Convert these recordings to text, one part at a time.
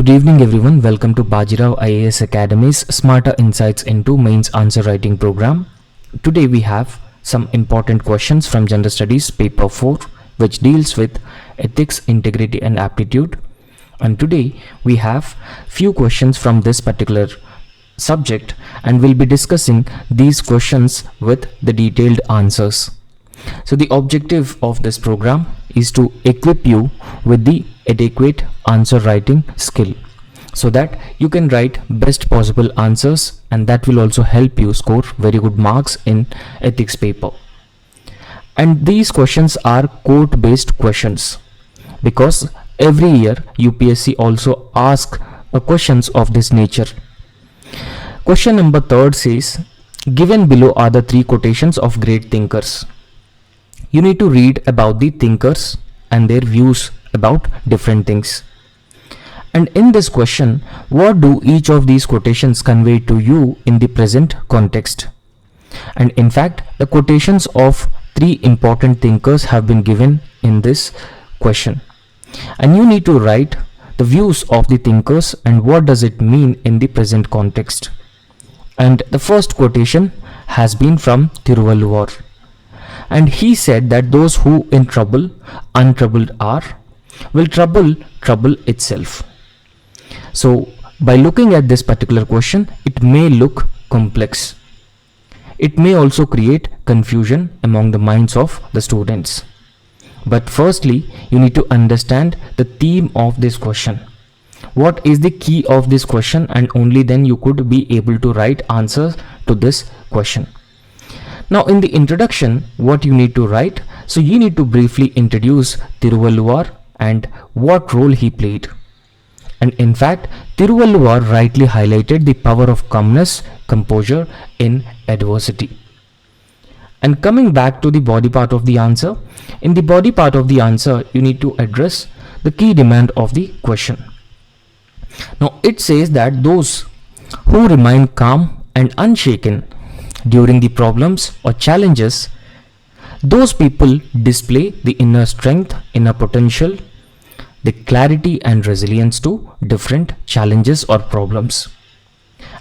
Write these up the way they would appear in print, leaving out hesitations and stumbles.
Good evening everyone, welcome to Bajirao IAS Academy's Smarter Insights into Mains Answer Writing program. Today we have some important questions from General Studies paper 4 which deals with ethics, integrity and aptitude. And today we have few questions from this particular subject and we'll be discussing these questions with the detailed answers. So the objective of this program is to equip you with the adequate answer writing skill so that you can write best possible answers, and that will also help you score very good marks in ethics paper. And these questions are quote based questions because every year UPSC also asks questions of this nature. Question number 3 says, given below are the 3 quotations of great thinkers. You need to read about the thinkers and their views about different things. And in this question, what do each of these quotations convey to you in the present context? And in fact, the quotations of 3 important thinkers have been given in this question. And you need to write the views of the thinkers and what does it mean in the present context. And the first quotation has been from Thiruvalluvar. And he said that those who in trouble, untroubled are, will trouble itself. So by looking at this particular question, it may look complex. It may also create confusion among the minds of the students. But firstly, you need to understand the theme of this question. What is the key of this question, and only then you could be able to write answers to this question. Now in the introduction, what you need to write, so you need to briefly introduce Thiruvalluvar and what role he played. And in fact, Thiruvalluvar rightly highlighted the power of calmness, composure in adversity. And coming back to the body part of the answer, in the body part of the answer, you need to address the key demand of the question. Now it says that those who remain calm and unshaken during the problems or challenges, those people display the inner strength, inner potential, the clarity and resilience to different challenges or problems.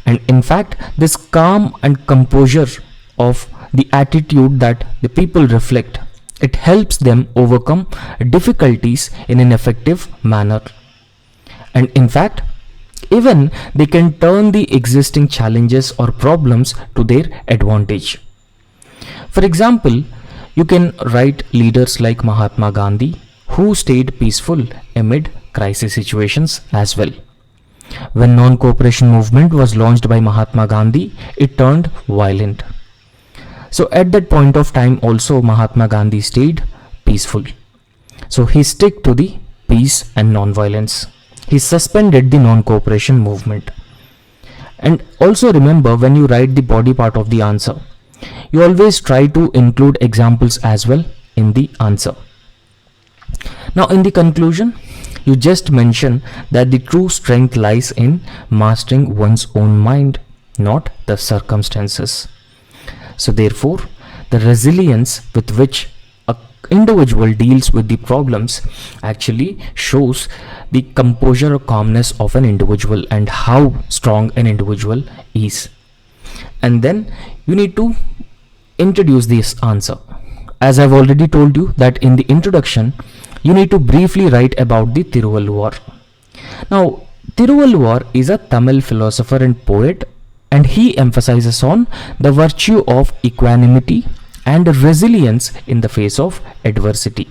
And in fact, this calm and composure of the attitude that the people reflect, it helps them overcome difficulties in an effective manner. And in fact, even they can turn the existing challenges or problems to their advantage. For example, you can write leaders like Mahatma Gandhi, who stayed peaceful amid crisis situations as well. When non-cooperation movement was launched by Mahatma Gandhi, it turned violent. So at that point of time also Mahatma Gandhi stayed peaceful. So he stuck to the peace and non-violence. He suspended the non-cooperation movement. And also remember, when you write the body part of the answer, you always try to include examples as well in the answer. Now in the conclusion, you just mention that the true strength lies in mastering one's own mind, not the circumstances. So therefore, the resilience with which an individual deals with the problems actually shows the composure or calmness of an individual and how strong an individual is. And then you need to introduce this answer. As I've already told you that in the introduction, you need to briefly write about the Thiruvalluvar. Now, Thiruvalluvar is a Tamil philosopher and poet, and he emphasizes on the virtue of equanimity and resilience in the face of adversity.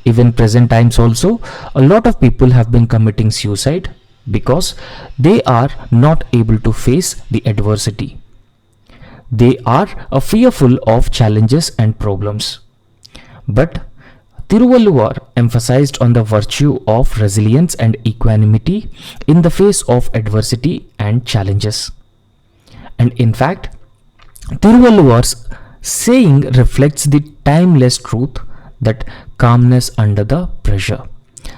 Even present times also, a lot of people have been committing suicide because they are not able to face the adversity. They are fearful of challenges and problems. But Thiruvalluvar emphasized on the virtue of resilience and equanimity in the face of adversity and challenges. And in fact, Thiruvalluvar's saying reflects the timeless truth that calmness under the pressure.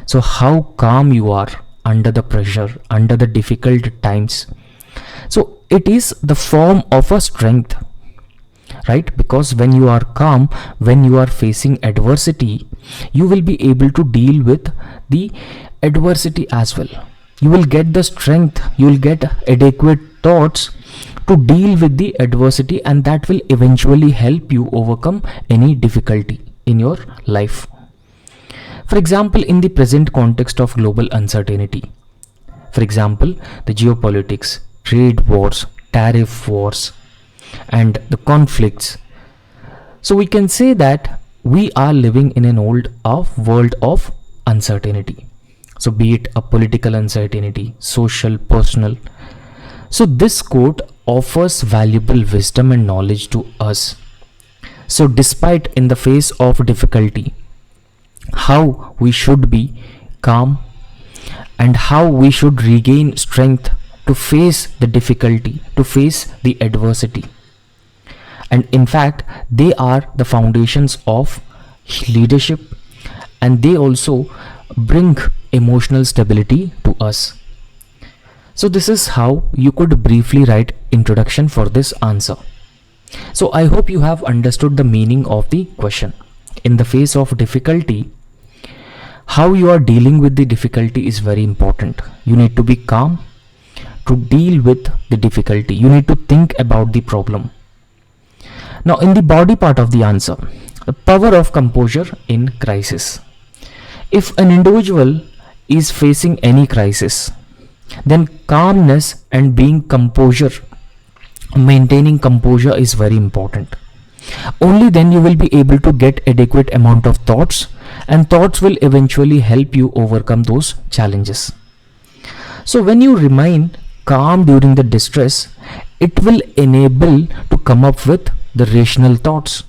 So how calm you are under the pressure, under the difficult times. So it is the form of a strength. right? Because when you are calm, when you are facing adversity, you will be able to deal with the adversity as well. you will get the strength, you will get adequate thoughts to deal with the adversity, and that will eventually help you overcome any difficulty in your life. For example, in the present context of global uncertainty, for example, the geopolitics, trade wars, tariff wars, and the conflicts. So we can say that we are living in an world of uncertainty. So be it a political uncertainty, social, personal. So this quote offers valuable wisdom and knowledge to us. So despite in the face of difficulty, how we should be calm and how we should regain strength to face the difficulty, to face the adversity. And in fact, they are the foundations of leadership, and they also bring emotional stability to us. So this is how you could briefly write introduction for this answer. So I hope you have understood the meaning of the question. In the face of difficulty, how you are dealing with the difficulty is very important. You need to be calm to deal with the difficulty. You need to think about the problem. Now in the body part of the answer, the power of composure in crisis. If an individual is facing any crisis, then calmness and maintaining composure is very important. Only then you will be able to get adequate amount of thoughts, and thoughts will eventually help you overcome those challenges. So when you remain calm during the distress, it will enable to come up with the rational thoughts,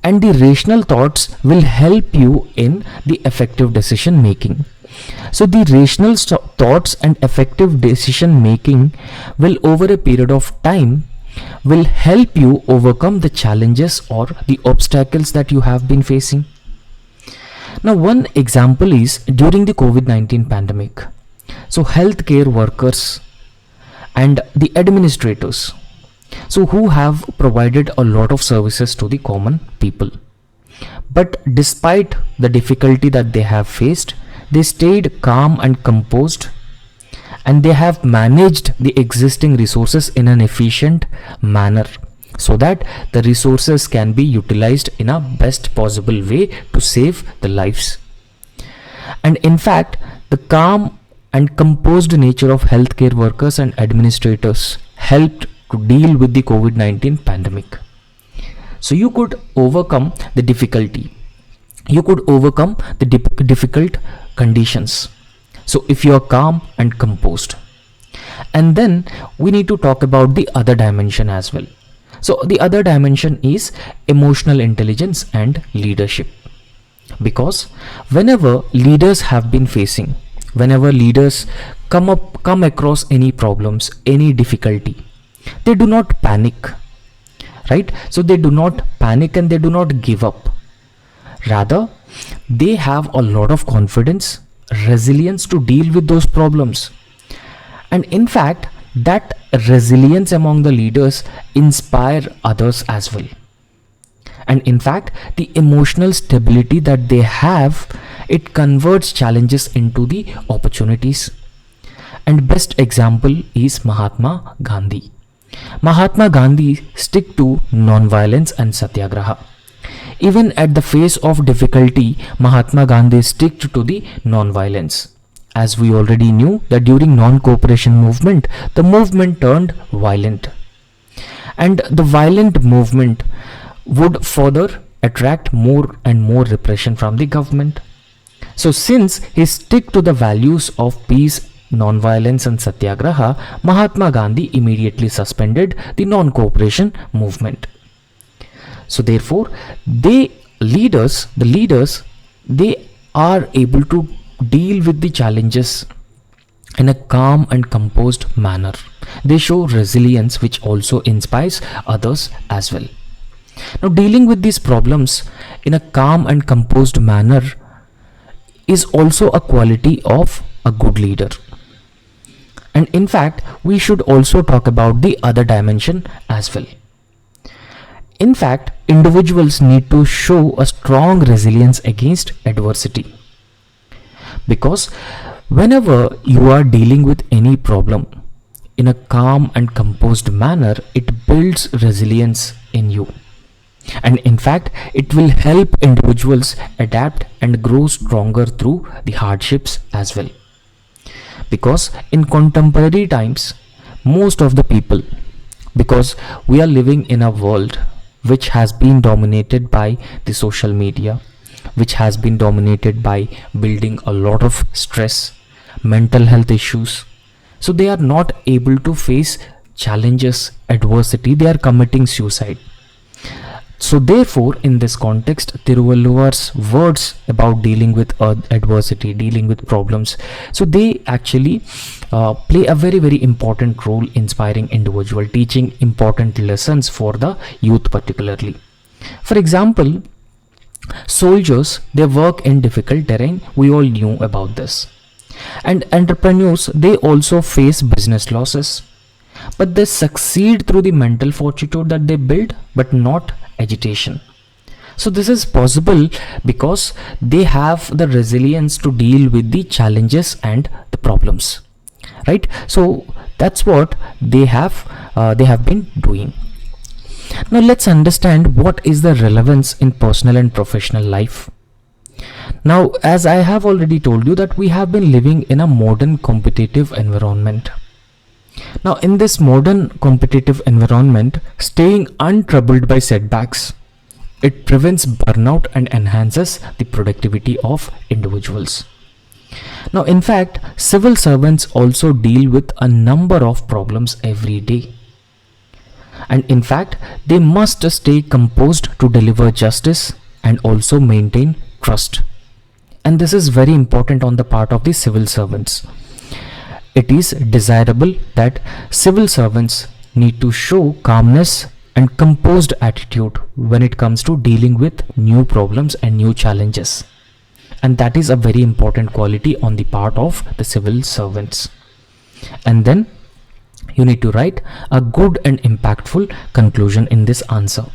and the rational thoughts will help you in the effective decision making. So the rational thoughts and effective decision making will, over a period of time, will help you overcome the challenges or the obstacles that you have been facing. Now one example is during the COVID-19 pandemic. So healthcare workers and the administrators, so who have provided a lot of services to the common people. But despite the difficulty that they have faced, they stayed calm and composed, and they have managed the existing resources in an efficient manner so that the resources can be utilized in a best possible way to save the lives. And in fact, the calm and composed nature of healthcare workers and administrators helped to deal with the COVID-19 pandemic. So you could overcome the difficulty. You could overcome the difficult conditions. So if you are calm and composed. And then we need to talk about the other dimension as well. So the other dimension is emotional intelligence and leadership. Because whenever leaders have been facing, whenever leaders come across any problems, any difficulty, they do not panic, right? So they do not panic and they do not give up. Rather, they have a lot of confidence, resilience to deal with those problems. And in fact, that resilience among the leaders inspire others as well. And in fact, the emotional stability that they have, it converts challenges into the opportunities. And best example is Mahatma Gandhi. Mahatma Gandhi stick to non-violence and satyagraha. Even at the face of difficulty, Mahatma Gandhi sticked to the non-violence. As we already knew that during non-cooperation movement, the movement turned violent. And the violent movement would further attract more and more repression from the government. So since he stick to the values of peace, non-violence and satyagraha, Mahatma Gandhi immediately suspended the non-cooperation movement. So therefore, the leaders, they are able to deal with the challenges in a calm and composed manner. They show resilience, which also inspires others as well. Now, dealing with these problems in a calm and composed manner is also a quality of a good leader. And in fact, we should also talk about the other dimension as well. In fact, individuals need to show a strong resilience against adversity. Because Whenever you are dealing with any problem in a calm and composed manner, it builds resilience in you. And in fact, it will help individuals adapt and grow stronger through the hardships as well. Because in contemporary times, most of the people, because we are living in a world which has been dominated by the social media, which has been dominated by building a lot of stress, mental health issues, so they are not able to face challenges, adversity, they are committing suicide. So therefore, in this context, Tiruvalluvar's words about dealing with adversity, dealing with problems, so they actually play a very important role inspiring individual, teaching important lessons for the youth particularly. For example, soldiers, they work in difficult terrain, we all knew about this. And entrepreneurs, they also face business losses, but they succeed through the mental fortitude that they build, but not agitation. So this is possible because they have the resilience to deal with the challenges and the problems, right? So that's what they have been doing. Now let's understand what is the relevance in personal and professional life. Now, as I have already told you, that we have been living in a modern competitive environment. Now, in this modern competitive environment, staying untroubled by setbacks, it prevents burnout and enhances the productivity of individuals. Now, in fact, civil servants also deal with a number of problems every day. And in fact, they must stay composed to deliver justice and also maintain trust. And this is very important on the part of the civil servants. It is desirable that civil servants need to show calmness and composed attitude when it comes to dealing with new problems and new challenges. And that is a very important quality on the part of the civil servants. And then you need to write a good and impactful conclusion in this answer.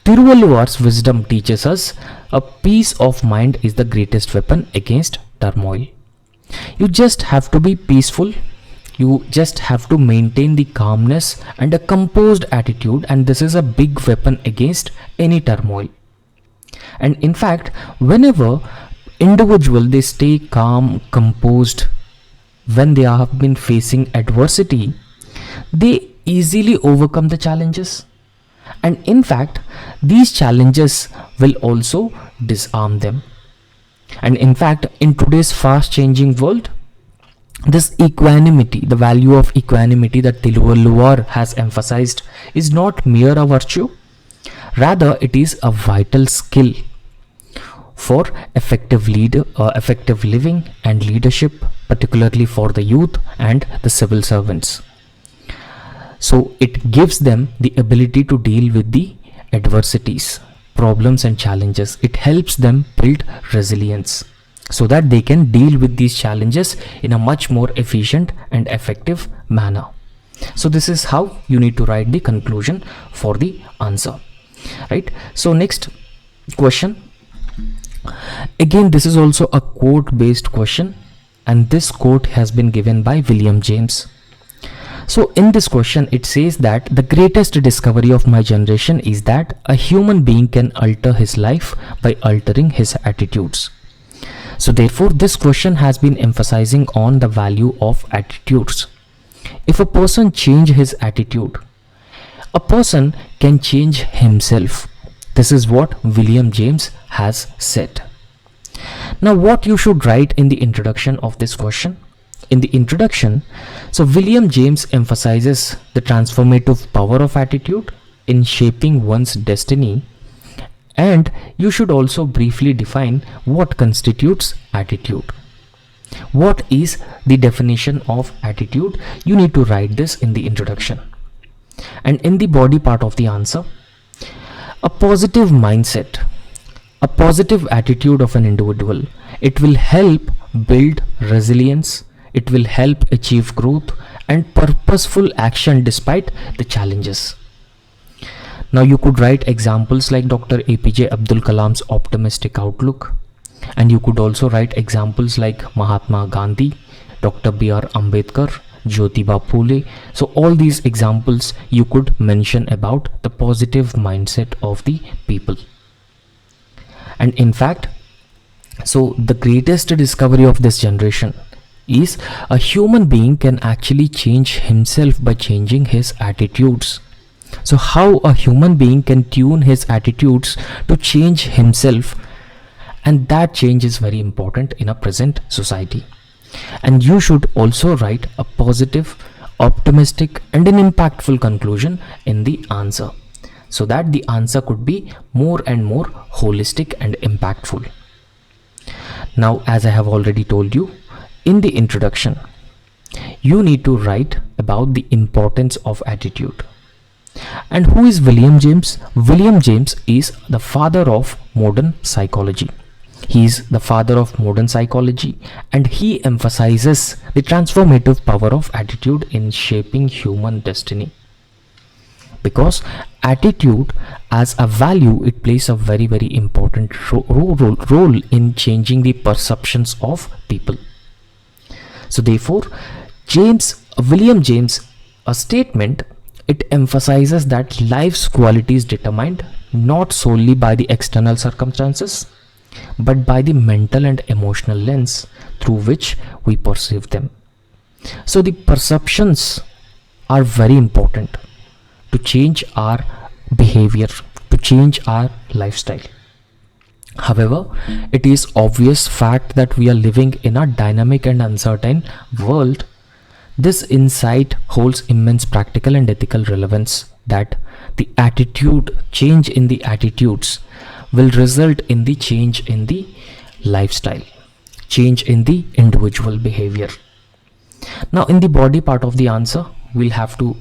Tiruvalluvar's wisdom teaches us a peace of mind is the greatest weapon against turmoil. You just have to be peaceful. You just have to maintain the calmness and a composed attitude, and this is a big weapon against any turmoil. And in fact, whenever individual they stay calm, composed, when they have been facing adversity, they easily overcome the challenges. And in fact, these challenges will also disarm them. And in fact, in today's fast changing world, this equanimity, the value of equanimity that Tiruvalluvar has emphasized, is not mere a virtue. Rather, it is a vital skill for effective living and leadership, particularly for the youth and the civil servants. So it gives them the ability to deal with the adversities, problems and challenges. It helps them build resilience so that they can deal with these challenges in a much more efficient and effective manner. So this is how you need to write the conclusion for the answer, right? So next question. Again, this is also a quote based question, and this quote has been given by William James. So in this question, it says that the greatest discovery of my generation is that a human being can alter his life by altering his attitudes. So therefore, this question has been emphasizing on the value of attitudes. If a person change his attitude, a person can change himself. This is what William James has said. Now, what you should write in the introduction of this question? In the introduction, so William James emphasizes the transformative power of attitude in shaping one's destiny, and you should also briefly define what constitutes attitude. What is the definition of attitude? You need to write this in the introduction. And in the body part of the answer, a positive mindset, a positive attitude of an individual, it will help build resilience. It will help achieve growth and purposeful action despite the challenges. Now you could write examples like Dr. APJ Abdul Kalam's optimistic outlook, And you could also write examples like Mahatma Gandhi, Dr. B.R. Ambedkar, Jyotiba Phule. So all these examples you could mention about the positive mindset of the people. And in fact, so the greatest discovery of this generation is a human being can actually change himself by changing his attitudes. So how a human being can tune his attitudes to change himself, and that change is very important in a present society. And you should also write a positive, optimistic and an impactful conclusion in the answer, so that the answer could be more and more holistic and impactful. Now, as I have already told you in the introduction, you need to write about the importance of attitude. And who is William James? William James is the father of modern psychology. He is the father of modern psychology, and he emphasizes the transformative power of attitude in shaping human destiny. Because attitude as a value, it plays a very important role in changing the perceptions of people. So therefore, William James, a statement, it emphasizes that life's quality is determined not solely by the external circumstances, but by the mental and emotional lens through which we perceive them. So the perceptions are very important to change our behavior, to change our lifestyle. However, it is obvious fact that we are living in a dynamic and uncertain world. This insight holds immense practical and ethical relevance, that the change in the attitudes will result in the change in the lifestyle, change in the individual behavior. Now, in the body part of the answer, we'll have to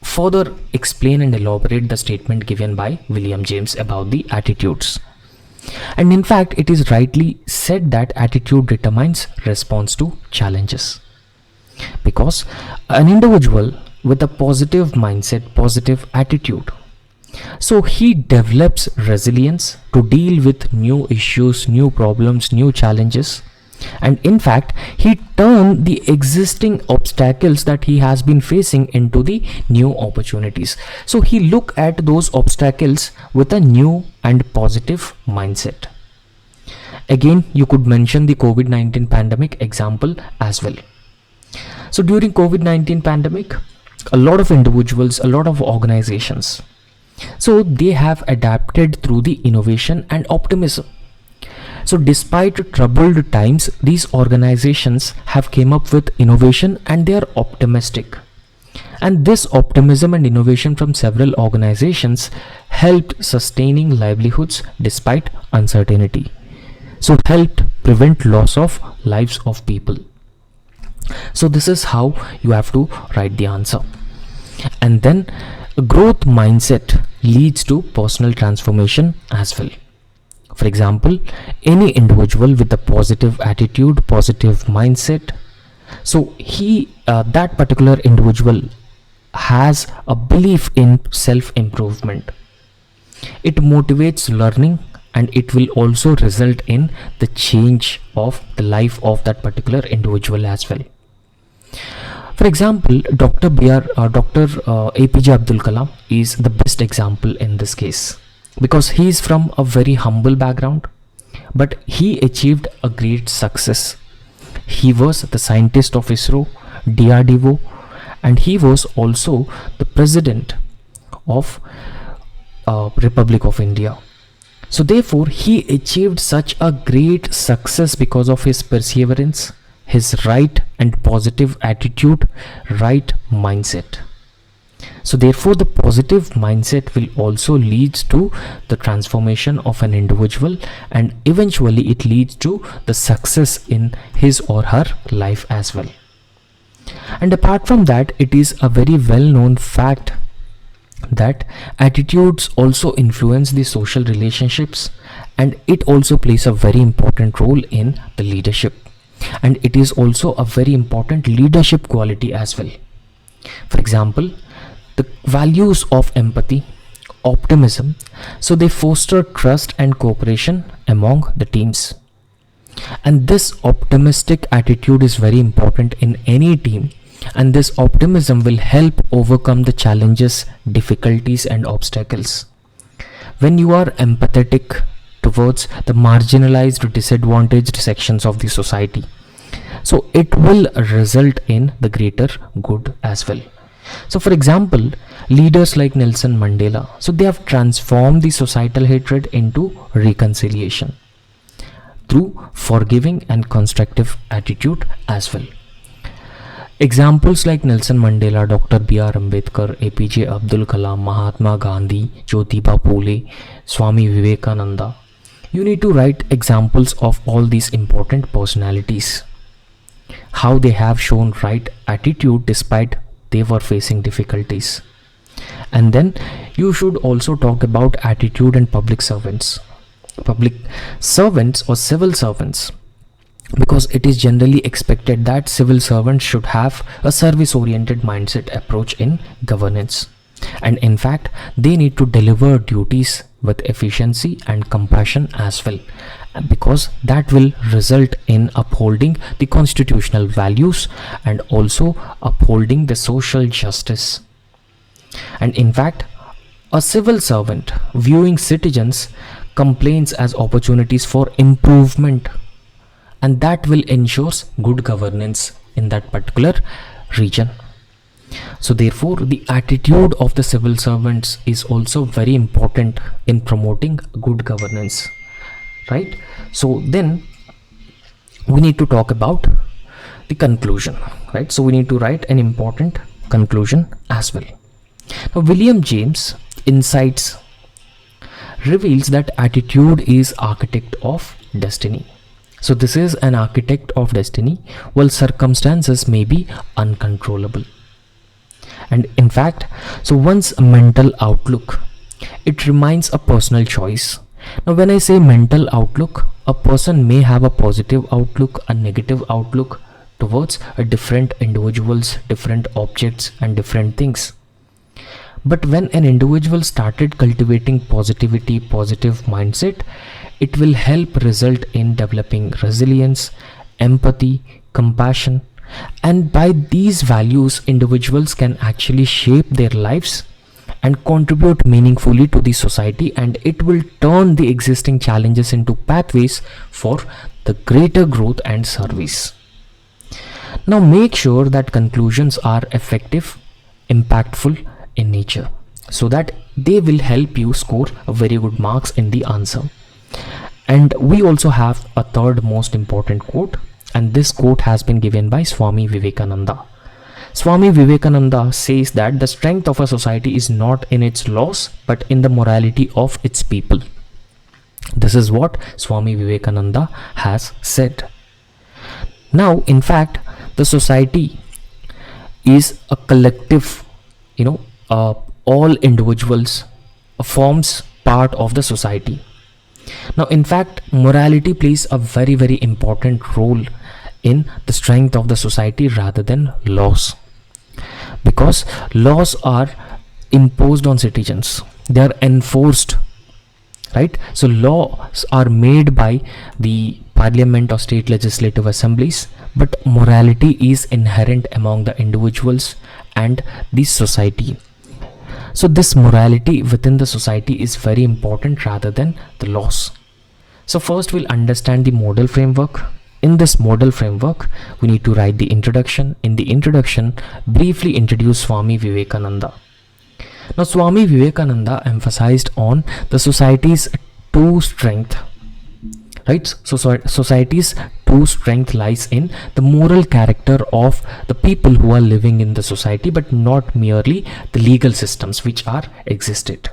further explain and elaborate the statement given by William James about the attitudes. And in fact, it is rightly said that attitude determines response to challenges. Because an individual with a positive mindset, positive attitude, so he develops resilience to deal with new issues, new problems, new challenges. And in fact, he turned the existing obstacles that he has been facing into the new opportunities. So he look at those obstacles with a new and positive mindset. Again, you could mention the COVID-19 pandemic example as well. So during COVID-19 pandemic, a lot of individuals, a lot of organizations, so they have adapted through the innovation and optimism. So despite troubled times, these organizations have came up with innovation and they are optimistic. And this optimism and innovation from several organizations helped sustaining livelihoods despite uncertainty. So helped prevent loss of lives of people. So this is how you have to write the answer. And then growth mindset leads to personal transformation as well. For example, any individual with a positive attitude, positive mindset, so that particular individual has a belief in self-improvement. It motivates learning, and it will also result in the change of the life of that particular individual as well. For example, Dr. APJ Abdul Kalam is the best example in this case, because he is from a very humble background, but he achieved a great success. He was the scientist of ISRO, DRDO, and he was also the president of Republic of India. So therefore, he achieved such a great success because of his perseverance, his right and positive attitude, right mindset. So therefore, the positive mindset will also lead to the transformation of an individual, and eventually it leads to the success in his or her life as well. And apart from that, it is a very well-known fact that attitudes also influence the social relationships, and it also plays a very important role in the leadership, and it is also a very important leadership quality as well. For example, the values of empathy, optimism, so they foster trust and cooperation among the teams. And this optimistic attitude is very important in any team, and this optimism will help overcome the challenges, difficulties, and obstacles. When you are empathetic towards the marginalized, disadvantaged sections of the society, so it will result in the greater good as well. So for example, leaders like Nelson Mandela, so they have transformed the societal hatred into reconciliation through forgiving and constructive attitude as well. Examples like Nelson Mandela, Dr. B.R. Ambedkar, APJ Abdul Kalam, Mahatma Gandhi, Jyotiba Phule, Swami Vivekananda. You need to write examples of all these important personalities, how they have shown right attitude despite they were facing difficulties. And then you should also talk about attitude in public servants or civil servants, because it is generally expected that civil servants should have a service oriented mindset approach in governance, and in fact they need to deliver duties with efficiency and compassion as well, because that will result in upholding the constitutional values and also upholding the social justice. And in fact, a civil servant viewing citizens' complaints as opportunities for improvement, and that will ensure good governance in that particular region. So therefore, the attitude of the civil servants is also very important in promoting good governance, right? So then we need to talk about the conclusion, right? So we need to write an important conclusion as well. Now, William James Insights reveals that attitude is architect of destiny. So this is an architect of destiny, while circumstances may be uncontrollable. And in fact, so one's mental outlook, it remains a personal choice. Now when I say mental outlook, a person may have a positive outlook, a negative outlook towards a different individuals, different objects and different things. But when an individual started cultivating positivity, positive mindset, it will help result in developing resilience, empathy, compassion, and by these values, individuals can actually shape their lives and contribute meaningfully to the society, and it will turn the existing challenges into pathways for the greater growth and service. Now make sure that conclusions are effective, impactful in nature, so that they will help you score a very good marks in the answer. And we also have a third most important quote, and this quote has been given by Swami Vivekananda. Swami Vivekananda says that the strength of a society is not in its laws but in the morality of its people. This is what Swami Vivekananda has said. Now in fact, the society is a collective, all individuals forms part of the society. Now in fact, morality plays a very, very important role in the strength of the society rather than laws, because laws are imposed on citizens, they are enforced, right? So laws are made by the parliament or state legislative assemblies, but morality is inherent among the individuals and the society. So this morality within the society is very important rather than the laws. So first we'll understand the model framework. In this model framework, we need to write the introduction. In the introduction, briefly introduce Swami Vivekananda. Now Swami Vivekananda emphasized on the society's true strength, right? So society's true strength lies in the moral character of the people who are living in the society, but not merely the legal systems which are existed.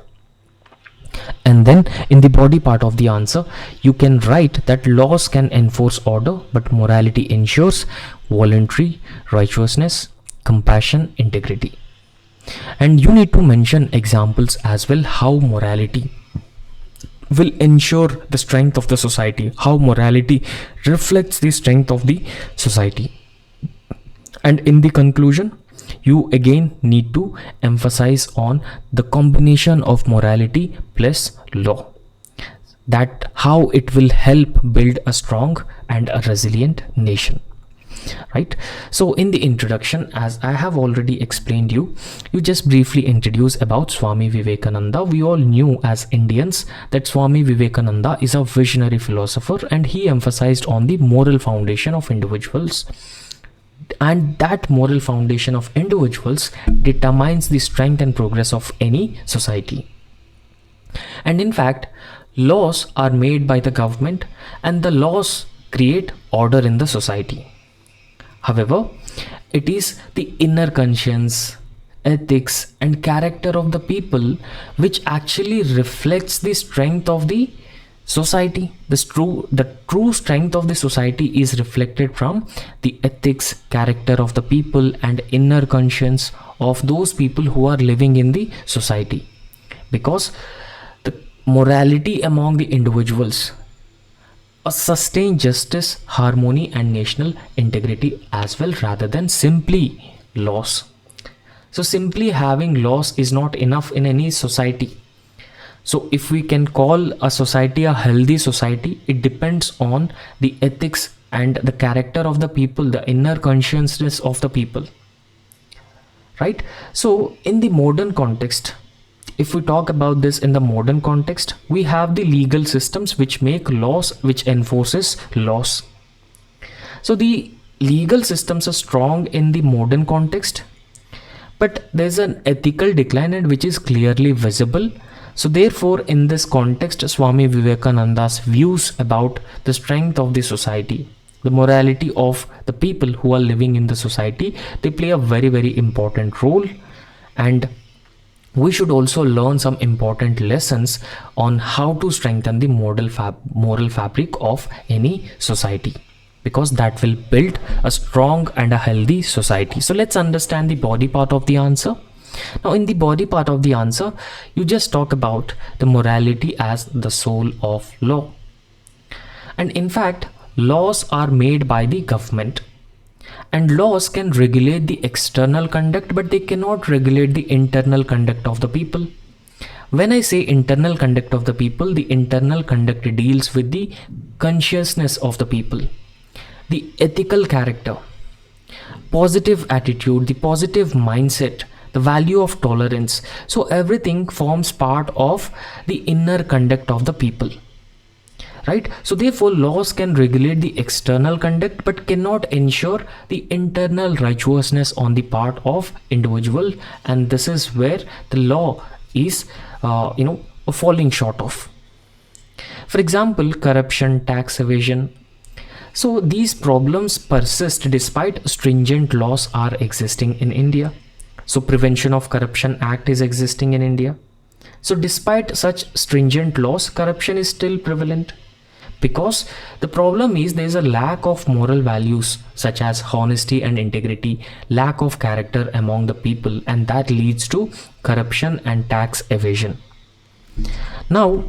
And then in the body part of the answer, you can write that laws can enforce order, but morality ensures voluntary righteousness, compassion, integrity. And you need to mention examples as well, how morality will ensure the strength of the society, how morality reflects the strength of the society. And in the conclusion, you again need to emphasize on the combination of morality plus law. that how it will help build a strong and a resilient nation, right? So in the introduction, as I have already explained you just briefly introduce about Swami Vivekananda. We all knew as Indians that Swami Vivekananda is a visionary philosopher, and he emphasized on the moral foundation of individuals, and that moral foundation of individuals determines the strength and progress of any society. And in fact, laws are made by the government, and the laws create order in the society. However, it is the inner conscience, ethics, and character of the people which actually reflects the strength of the society. The true strength of the society is reflected from the ethics, character of the people, and inner conscience of those people who are living in the society. Because the morality among the individuals sustain justice, harmony, and national integrity as well, rather than simply laws. So simply having laws is not enough in any society. So if we can call a society a healthy society, it depends on the ethics and the character of the people, the inner consciousness of the people, right? So in the modern context, if we talk about this in the modern context, we have the legal systems which make laws, which enforces laws. So the legal systems are strong in the modern context, but there's an ethical decline and which is clearly visible. So therefore, in this context, Swami Vivekananda's views about the strength of the society, the morality of the people who are living in the society, they play a very, very important role. And we should also learn some important lessons on how to strengthen the moral fabric of any society, because that will build a strong and a healthy society. So let's understand the body part of the answer. Now in the body part of the answer, you just talk about the morality as the soul of law. And in fact, laws are made by the government, and laws can regulate the external conduct, but they cannot regulate the internal conduct of the people. When I say internal conduct of the people, the internal conduct deals with the consciousness of the people, the ethical character, positive attitude, the positive mindset, the value of tolerance. So everything forms part of the inner conduct of the people, right? So therefore, laws can regulate the external conduct but cannot ensure the internal righteousness on the part of individual, and this is where the law is falling short of. For example, corruption, tax evasion. So these problems persist despite stringent laws are existing in India. So Prevention of Corruption Act is existing in India. So despite such stringent laws, corruption is still prevalent, because the problem is there is a lack of moral values such as honesty and integrity, lack of character among the people, and that leads to corruption and tax evasion. Now,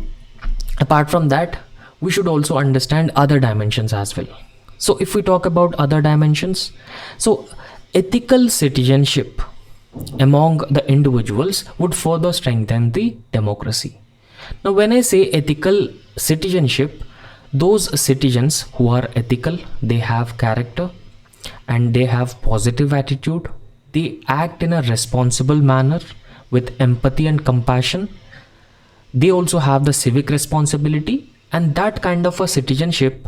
apart from that, we should also understand other dimensions as well. So if we talk about other dimensions, so ethical citizenship among the individuals would further strengthen the democracy. Now when I say ethical citizenship, those citizens who are ethical, they have character and they have positive attitude, they act in a responsible manner with empathy and compassion, they also have the civic responsibility, and that kind of a citizenship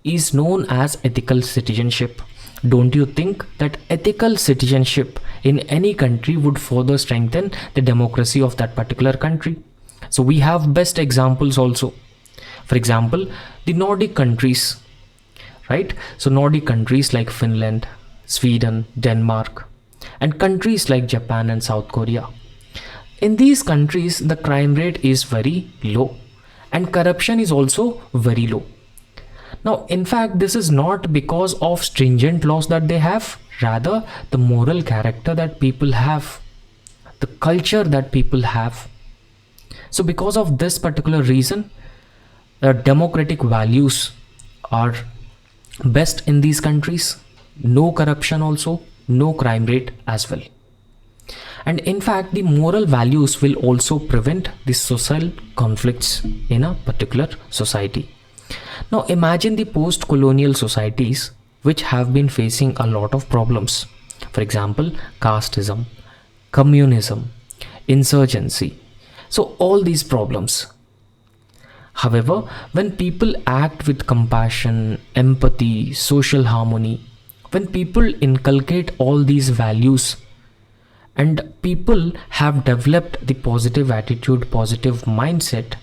is known as ethical citizenship. Don't you think that ethical citizenship in any country would further strengthen the democracy of that particular country? So we have best examples also. For example, the Nordic countries, right? So Nordic countries like Finland, Sweden, Denmark, and countries like Japan and South Korea. In these countries, the crime rate is very low and corruption is also very low. Now, in fact, this is not because of stringent laws that they have, rather the moral character that people have, the culture that people have. So because of this particular reason, the democratic values are best in these countries. No corruption also, no crime rate as well. And in fact, the moral values will also prevent the social conflicts in a particular society. Now imagine the post-colonial societies which have been facing a lot of problems. For example, casteism, communism, insurgency. So all these problems. However, when people act with compassion, empathy, social harmony, when people inculcate all these values and people have developed the positive attitude, positive mindset,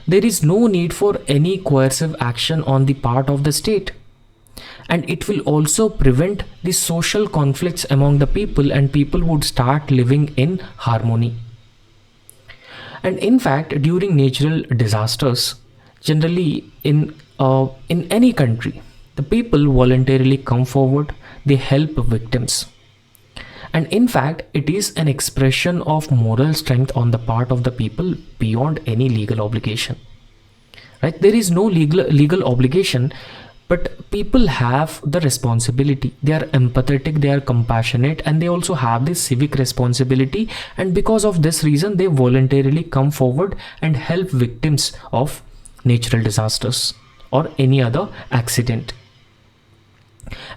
there is no need for any coercive action on the part of the state. And it will also prevent the social conflicts among the people, and people would start living in harmony. And in fact, during natural disasters, generally in any country, the people voluntarily come forward, they help victims. And in fact, it is an expression of moral strength on the part of the people beyond any legal obligation. Right? There is no legal obligation, but people have the responsibility. They are empathetic, they are compassionate, and they also have this civic responsibility. And because of this reason, they voluntarily come forward and help victims of natural disasters or any other accident.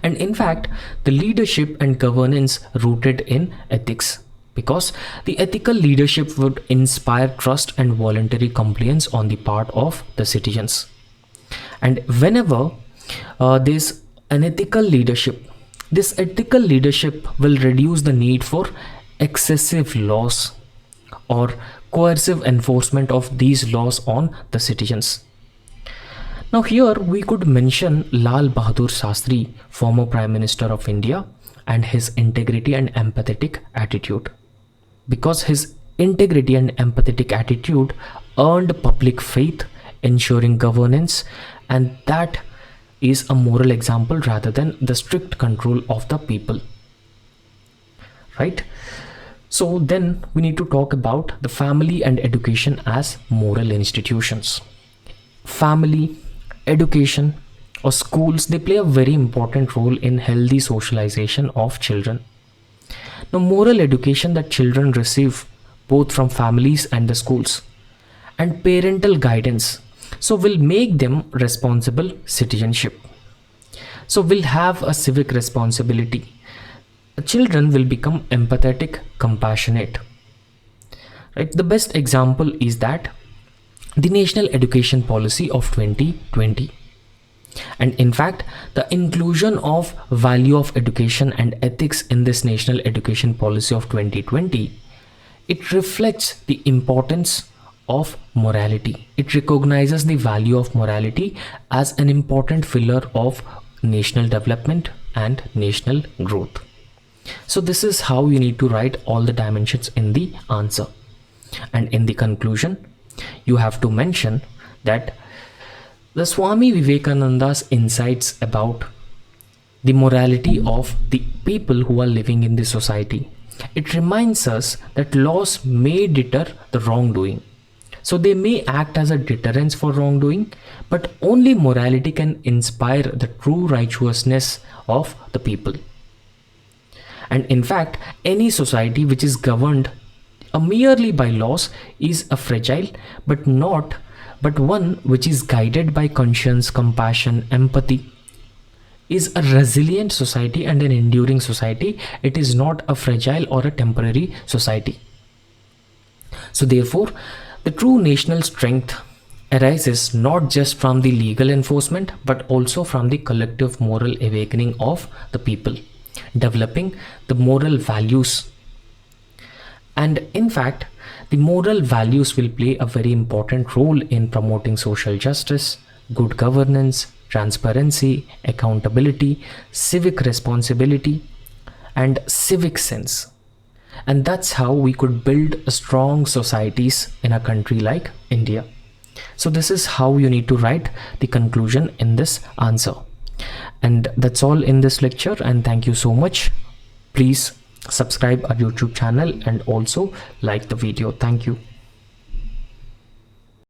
And in fact, the leadership and governance rooted in ethics, because the ethical leadership would inspire trust and voluntary compliance on the part of the citizens. And whenever there's an ethical leadership, this ethical leadership will reduce the need for excessive laws or coercive enforcement of these laws on the citizens. Now here we could mention Lal Bahadur Shastri, former Prime Minister of India, and his integrity and empathetic attitude. Because his integrity and empathetic attitude earned public faith, ensuring governance, and that is a moral example rather than the strict control of the people. Right? So then we need to talk about the family and education as moral institutions. Family, education, or schools, they play a very important role in healthy socialization of children. Now, moral education that children receive both from families and the schools, and parental guidance, so will make them responsible citizenship. So will have a civic responsibility. Children will become empathetic, compassionate. Right? The best example is that the National Education Policy of 2020. And in fact, the inclusion of value of education and ethics in this National Education Policy of 2020, it reflects the importance of morality. It recognizes the value of morality as an important pillar of national development and national growth. So this is how you need to write all the dimensions in the answer. And in the conclusion, you have to mention that the Swami Vivekananda's insights about the morality of the people who are living in the society, it reminds us that laws may deter the wrongdoing. So they may act as a deterrence for wrongdoing, but only morality can inspire the true righteousness of the people. And in fact, any society which is governed merely by laws is a fragile but one which is guided by conscience, compassion, empathy, is a resilient society and an enduring society. It is not a fragile or a temporary society. So therefore, the true national strength arises not just from the legal enforcement but also from the collective moral awakening of the people, developing the moral values. And in fact, the moral values will play a very important role in promoting social justice, good governance, transparency, accountability, civic responsibility, and civic sense. And that's how we could build strong societies in a country like India. So this is how you need to write the conclusion in this answer. And that's all in this lecture, and thank you so much. Please subscribe our YouTube channel and also like the video. Thank you.